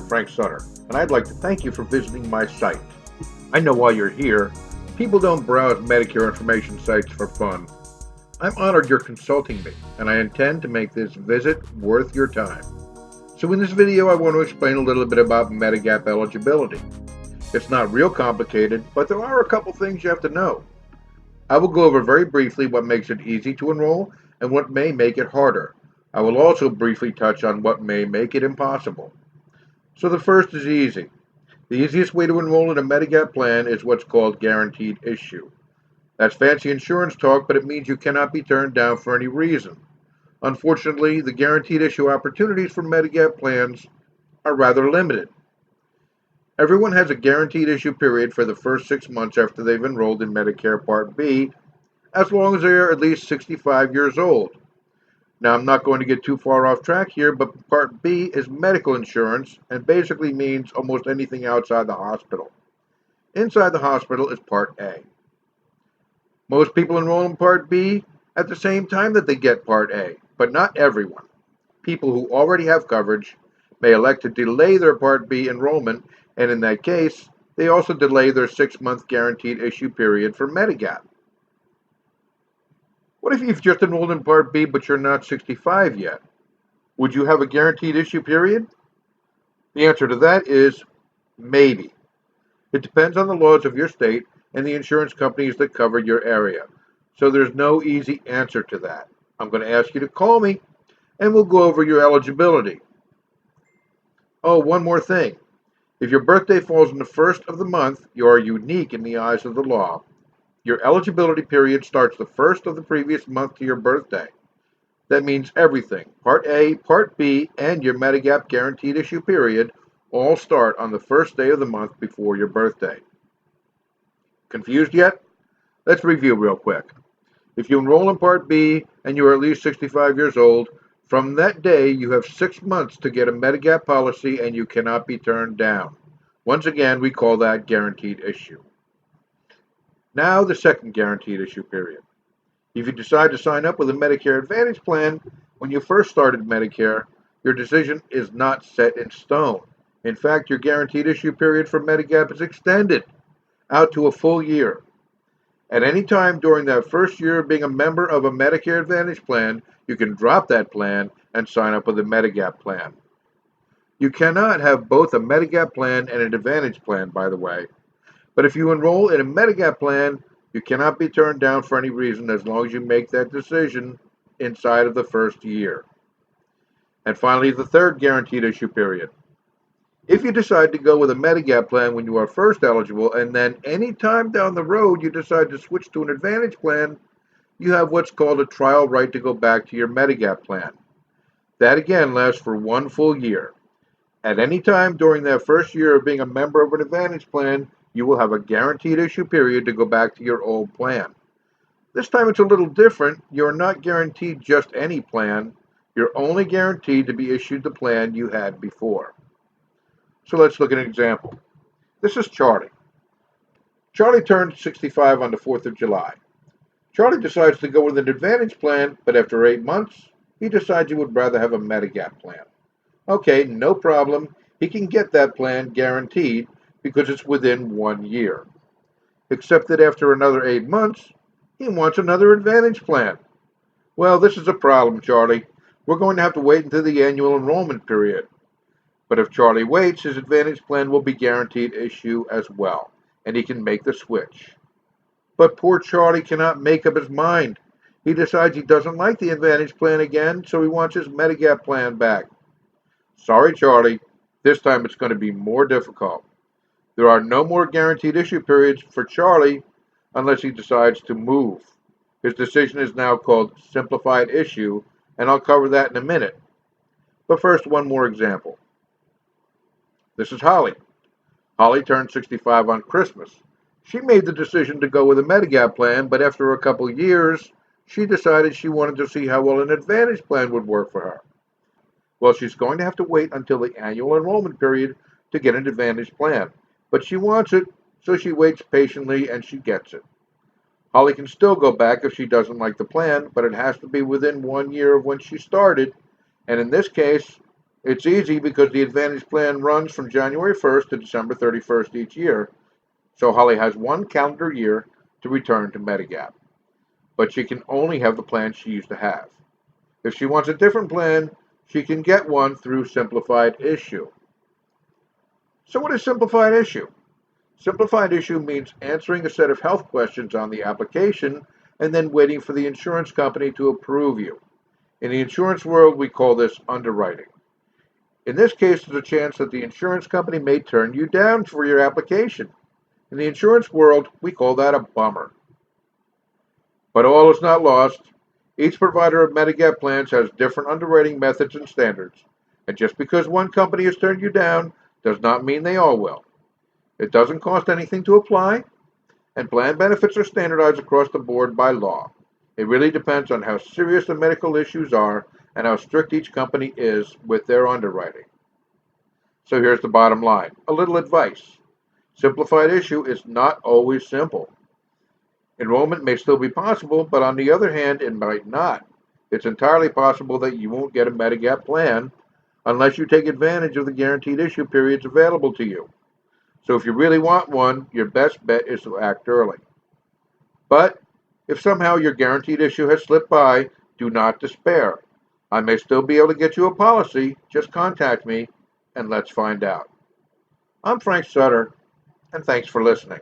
Frank Sutter, and I'd like to thank you for visiting my site. I know why you're here. People don't browse Medicare information sites for fun. I'm honored you're consulting me, and I intend to make this visit worth your time. So in this video, I want to explain a little bit about Medigap eligibility. It's not real complicated, but there are a couple things you have to know. I will go over very briefly what makes it easy to enroll and what may make it harder. I will also briefly touch on what may make it impossible. So the first is easy. The easiest way to enroll in a Medigap plan is what's called guaranteed issue. That's fancy insurance talk, but it means you cannot be turned down for any reason. Unfortunately, the guaranteed issue opportunities for Medigap plans are rather limited. Everyone has a guaranteed issue period for the first 6 months after they've enrolled in Medicare Part B, as long as they are at least 65 years old. Now, I'm not going to get too far off track here, but Part B is medical insurance and basically means almost anything outside the hospital. Inside the hospital is Part A. Most people enroll in Part B at the same time that they get Part A, but not everyone. People who already have coverage may elect to delay their Part B enrollment, and in that case, they also delay their 6-month guaranteed issue period for Medigap. What if you've just enrolled in Part B but you're not 65 yet? Would you have a guaranteed issue period? The answer to that is maybe. It depends on the laws of your state and the insurance companies that cover your area. So there's no easy answer to that. I'm going to ask you to call me and we'll go over your eligibility. Oh, one more thing. If your birthday falls on the first of the month, you are unique in the eyes of the law. Your eligibility period starts the first of the previous month to your birthday. That means everything. Part A, Part B, and your Medigap guaranteed issue period all start on the first day of the month before your birthday. Confused yet? Let's review real quick. If you enroll in Part B and you are at least 65 years old, from that day you have 6 months to get a Medigap policy and you cannot be turned down. Once again, we call that guaranteed issue. Now the second guaranteed issue period. If you decide to sign up with a Medicare Advantage plan when you first started Medicare, your decision is not set in stone. In fact, your guaranteed issue period for Medigap is extended out to a full year. At any time during that first year of being a member of a Medicare Advantage plan, you can drop that plan and sign up with a Medigap plan. You cannot have both a Medigap plan and an Advantage plan, by the way. But if you enroll in a Medigap plan, you cannot be turned down for any reason as long as you make that decision inside of the first year. And finally, the third guaranteed issue period. If you decide to go with a Medigap plan when you are first eligible, and then any time down the road you decide to switch to an Advantage plan, you have what's called a trial right to go back to your Medigap plan. That again lasts for 1 full year. At any time during that first year of being a member of an Advantage plan, you will have a guaranteed issue period to go back to your old plan. This time it's a little different. You're not guaranteed just any plan. You're only guaranteed to be issued the plan you had before. So let's look at an example. This is Charlie. Charlie turned 65 on the 4th of July. Charlie decides to go with an Advantage plan, but after 8 months, he decides he would rather have a Medigap plan. Okay, no problem. He can get that plan guaranteed because it's within 1 year. Except that after another 8 months, he wants another Advantage plan. Well, this is a problem, Charlie. We're going to have to wait until the annual enrollment period. But if Charlie waits, his Advantage plan will be guaranteed issue as well, and he can make the switch. But poor Charlie cannot make up his mind. He decides he doesn't like the Advantage plan again, so he wants his Medigap plan back. Sorry, Charlie. This time it's going to be more difficult. There are no more guaranteed issue periods for Charlie unless he decides to move. His decision is now called simplified issue, and I'll cover that in a minute. But first, one more example. This is Holly. Holly turned 65 on Christmas. She made the decision to go with a Medigap plan, but after a couple years, she decided she wanted to see how well an Advantage plan would work for her. Well, she's going to have to wait until the annual enrollment period to get an Advantage plan. But she wants it, so she waits patiently and she gets it. Holly can still go back if she doesn't like the plan, but it has to be within 1 year of when she started, and in this case, It's easy because the Advantage plan runs from January 1st to December 31st each year, so Holly has one calendar year to return to Medigap. But she can only have the plan she used to have. If she wants a different plan, she can get one through Simplified Issue. So what is Simplified Issue? Simplified Issue means answering a set of health questions on the application and then waiting for the insurance company to approve you. In the insurance world, we call this underwriting. In this case, there's a chance that the insurance company may turn you down for your application. In the insurance world, we call that a bummer. But all is not lost. Each provider of Medigap plans has different underwriting methods and standards. And just because one company has turned you down does not mean they all will. It doesn't cost anything to apply, and plan benefits are standardized across the board by law. It really depends on how serious the medical issues are and how strict each company is with their underwriting. So here's the bottom line. A little advice. Simplified issue is not always simple. Enrollment may still be possible, but on the other hand, it might not. It's entirely possible that you won't get a Medigap plan unless you take advantage of the guaranteed issue periods available to you. So if you really want one, your best bet is to act early. But if somehow your guaranteed issue has slipped by, do not despair. I may still be able to get you a policy. Just contact me and let's find out. I'm Frank Sutter, and thanks for listening.